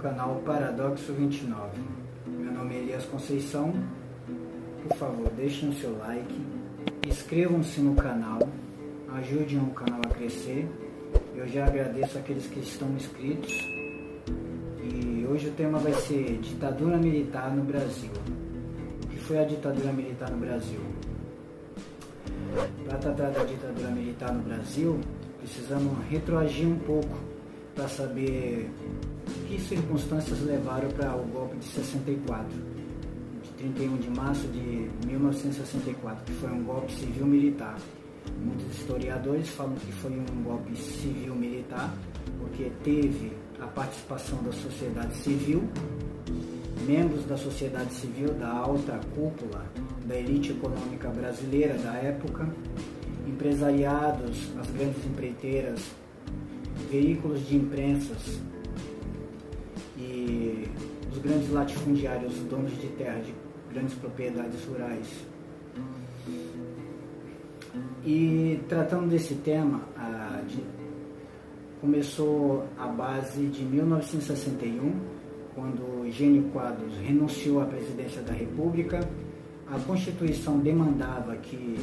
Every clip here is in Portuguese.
canal Paradoxo 29. Meu nome é Elias Conceição. Por favor, deixem o seu like, inscrevam-se no canal, ajudem o canal a crescer. Eu já agradeço aqueles que estão inscritos. E hoje o tema vai ser ditadura militar no Brasil. O que foi a ditadura militar no Brasil? Para tratar da ditadura militar no Brasil, precisamos retroagir um pouco para saber que circunstâncias levaram para o golpe de 64, de 31 de março de 1964, que foi um golpe civil-militar. Muitos historiadores falam que foi um golpe civil-militar, porque teve a participação da sociedade civil, membros da sociedade civil, da alta cúpula, da elite econômica brasileira da época, empresariados, as grandes empreiteiras, veículos de imprensas e os grandes latifundiários, donos de terra, de grandes propriedades rurais. E tratando desse tema, começou a base de 1961, quando Jânio Quadros renunciou à presidência da República. A Constituição demandava que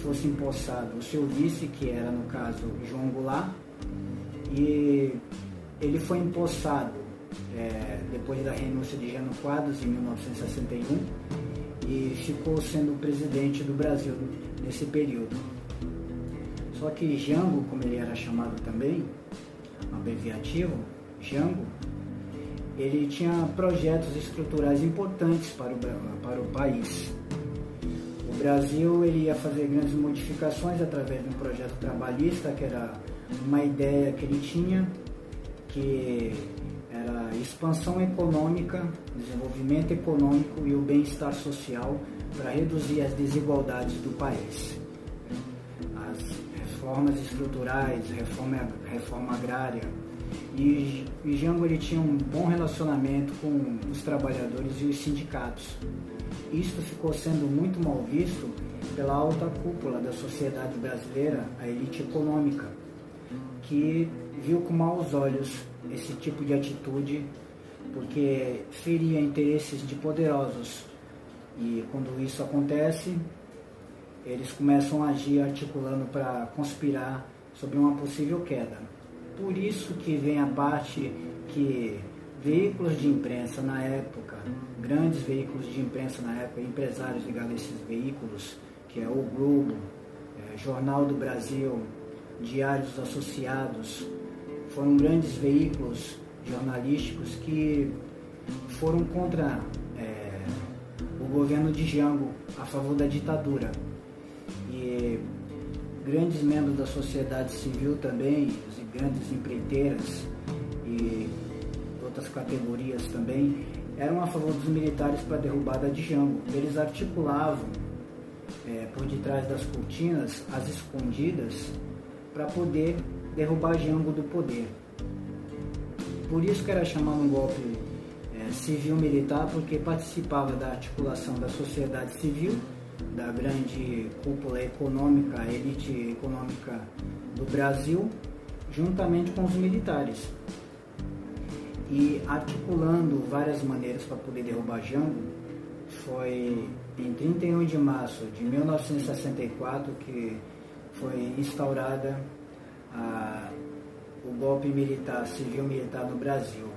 fosse empossado o seu vice, que era, no caso, João Goulart, e ele foi empossado depois da renúncia de Jânio Quadros, em 1961, e ficou sendo presidente do Brasil nesse período. Só que Jango, como ele era chamado também, abreviativo, Jango, ele tinha projetos estruturais importantes para o país. O Brasil ele ia fazer grandes modificações através de um projeto trabalhista, que era uma ideia que ele tinha, que era expansão econômica, desenvolvimento econômico e o bem-estar social para reduzir as desigualdades do país. As reformas estruturais, reforma agrária. E Jango ele tinha um bom relacionamento com os trabalhadores e os sindicatos. Isto ficou sendo muito mal visto pela alta cúpula da sociedade brasileira, a elite econômica, que viu com maus olhos esse tipo de atitude, porque feria interesses de poderosos. E quando isso acontece, eles começam a agir articulando para conspirar sobre uma possível queda. Por isso que vem a parte que veículos de imprensa na época, grandes veículos de imprensa na época, empresários ligados a esses veículos, que é o Globo, Jornal do Brasil, Diários Associados, foram grandes veículos jornalísticos que foram contra o governo de Jango, a favor da ditadura. E grandes membros da sociedade civil também, grandes empreiteiras e outras categorias também, eram a favor dos militares para a derrubada de Jango. Eles articulavam por detrás das cortinas, às escondidas, para poder derrubar Jango do poder. Por isso que era chamado um golpe civil-militar, porque participava da articulação da sociedade civil, da grande cúpula econômica, a elite econômica do Brasil, juntamente com os militares. E articulando várias maneiras para poder derrubar Jango, foi em 31 de março de 1964 que foi instaurada o golpe militar, civil-militar no Brasil,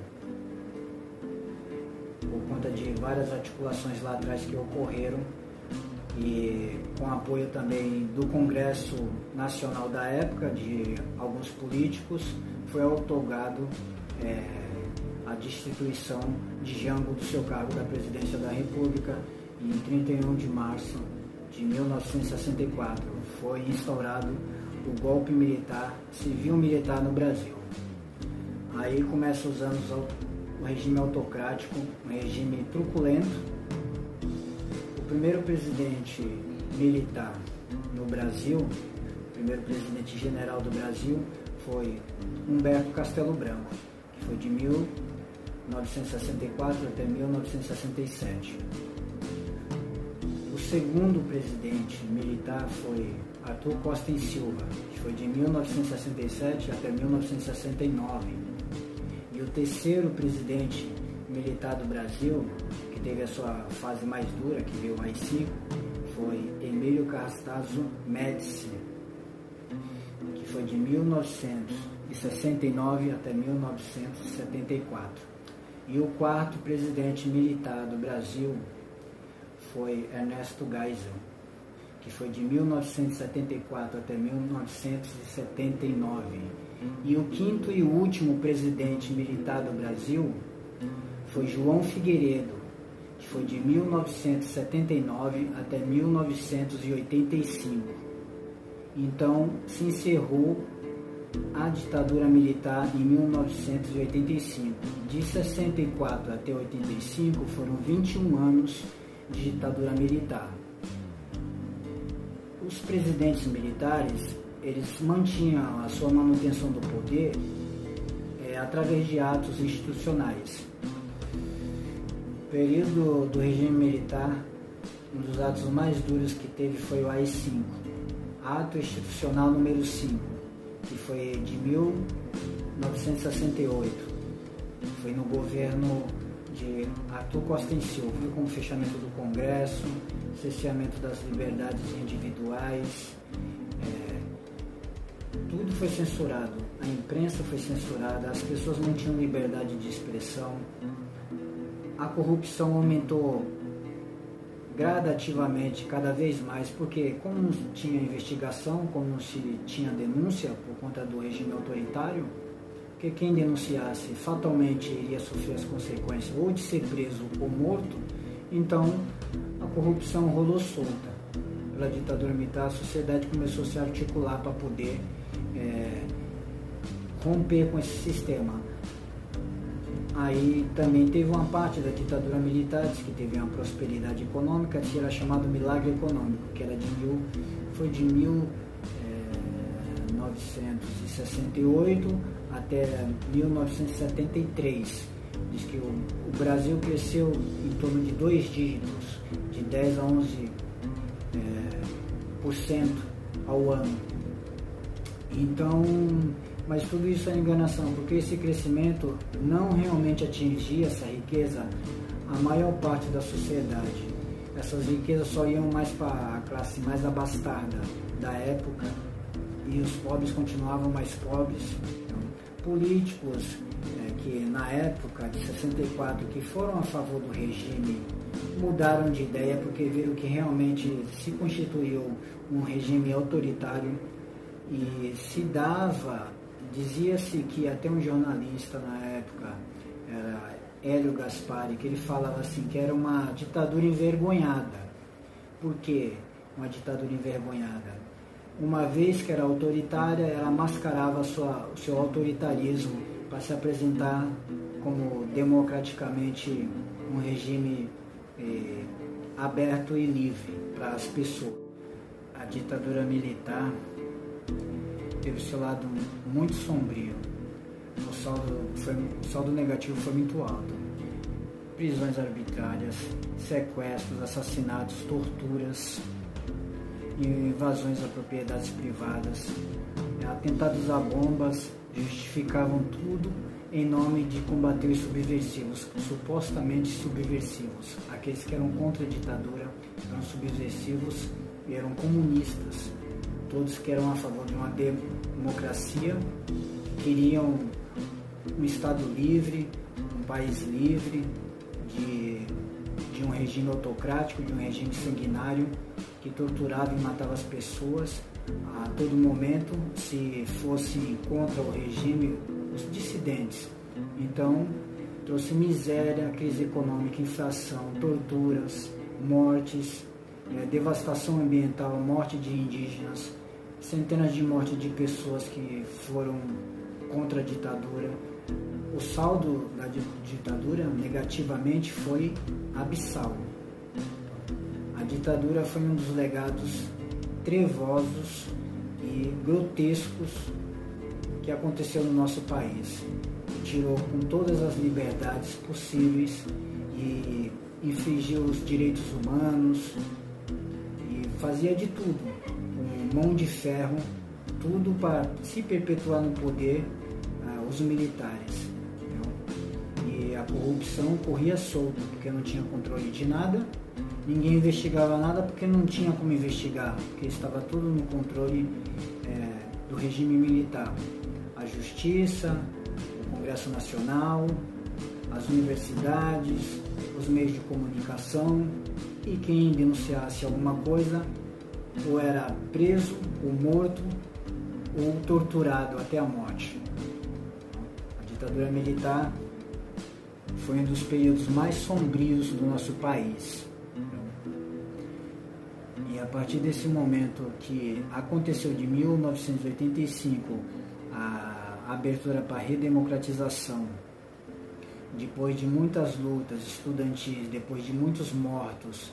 por conta de várias articulações lá atrás que ocorreram, e com apoio também do Congresso Nacional da época, de alguns políticos, foi outorgado a destituição de Jango do seu cargo da presidência da República. E em 31 de março de 1964 foi instaurado o golpe militar, civil-militar no Brasil. Aí começa os anos o regime autocrático, um regime truculento. O primeiro presidente militar no Brasil, o primeiro presidente general do Brasil, foi Humberto Castelo Branco, que foi de 1964 até 1967. O segundo presidente militar foi Arthur Costa e Silva, que foi de 1967 até 1969. E o terceiro presidente militar do Brasil, que teve a sua fase mais dura, que veio o AI-5, foi Emílio Carrasco Médici, que foi de 1969 até 1974. E o quarto presidente militar do Brasil foi Ernesto Geisel, que foi de 1974 até 1979. E o quinto e último presidente militar do Brasil foi João Figueiredo, que foi de 1979 até 1985. Então, se encerrou a ditadura militar em 1985. De 64 até 85 foram 21 anos de ditadura militar. Os presidentes militares, eles mantinham a sua manutenção do poder através de atos institucionais. No período do regime militar, um dos atos mais duros que teve foi o AI-5, Ato Institucional número 5, que foi de 1968. Foi no governo de Arthur Costa e Silva, com o fechamento do Congresso, cerceamento das liberdades individuais, tudo foi censurado, a imprensa foi censurada, as pessoas não tinham liberdade de expressão, a corrupção aumentou gradativamente, cada vez mais, porque como não tinha investigação, como não se tinha denúncia por conta do regime autoritário, porque quem denunciasse fatalmente iria sofrer as consequências ou de ser preso ou morto, então a corrupção rolou solta. Pela ditadura militar, a sociedade começou a se articular para poder romper com esse sistema. Aí também teve uma parte da ditadura militar que teve uma prosperidade econômica, que era chamado milagre econômico, que era foi de 1968 até 1973. Diz que o Brasil cresceu em torno de 2 dígitos, de 10 a 11% ao ano. Então, mas tudo isso é enganação, porque esse crescimento não realmente atingia essa riqueza a maior parte da sociedade. Essas riquezas só iam mais para a classe mais abastada da época e os pobres continuavam mais pobres. Então, políticos que na época de 64 que foram a favor do regime mudaram de ideia porque viram que realmente se constituiu um regime autoritário e dizia-se que até um jornalista na época, era Hélio Gaspari, que ele falava assim, que era uma ditadura envergonhada. Por quê uma ditadura envergonhada? Uma vez que era autoritária, ela mascarava o seu autoritarismo para se apresentar como democraticamente um regime aberto e livre para as pessoas. A ditadura militar teve seu lado muito sombrio. O saldo negativo foi muito alto. Prisões arbitrárias, sequestros, assassinatos, torturas, invasões a propriedades privadas, atentados a bombas, justificavam tudo em nome de combater os subversivos, supostamente subversivos. Aqueles que eram contra a ditadura eram subversivos e eram comunistas. Todos que eram a favor de uma democracia, queriam um Estado livre, um país livre, de um regime autocrático, de um regime sanguinário, que torturava e matava as pessoas a todo momento, se fosse contra o regime, os dissidentes. Então, trouxe miséria, crise econômica, inflação, torturas, mortes, devastação ambiental, morte de indígenas, centenas de mortes de pessoas que foram contra a ditadura. O saldo da ditadura, negativamente, foi abissal. A ditadura foi um dos legados trevosos e grotescos que aconteceu no nosso país. Tirou com todas as liberdades possíveis e infringiu os direitos humanos e fazia de tudo, com mão de ferro, tudo para se perpetuar no poder os militares. corrupção corria solta, porque não tinha controle de nada, ninguém investigava nada porque não tinha como investigar, porque estava tudo no controle do regime militar. A justiça, o Congresso Nacional, as universidades, os meios de comunicação, e quem denunciasse alguma coisa ou era preso, ou morto, ou torturado até a morte. A ditadura militar foi um dos períodos mais sombrios do nosso país. E a partir desse momento que aconteceu de 1985, a abertura para a redemocratização, depois de muitas lutas estudantis, depois de muitos mortos,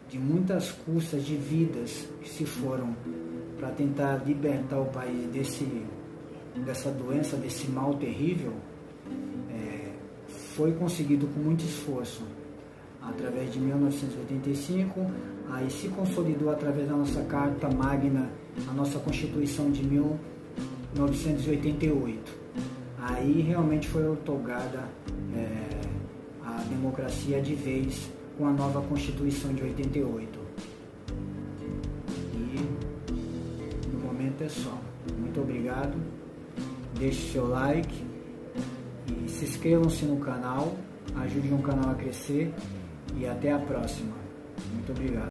de muitas custas de vidas que se foram para tentar libertar o país dessa doença, desse mal terrível, foi conseguido com muito esforço. Através de 1985, aí se consolidou através da nossa Carta Magna, a nossa Constituição de 1988. Aí realmente foi outorgada a democracia de vez com a nova Constituição de 88. E no momento é só. Muito obrigado. Deixe seu like e se inscrevam-se no canal, ajudem o canal a crescer e até a próxima. Muito obrigado.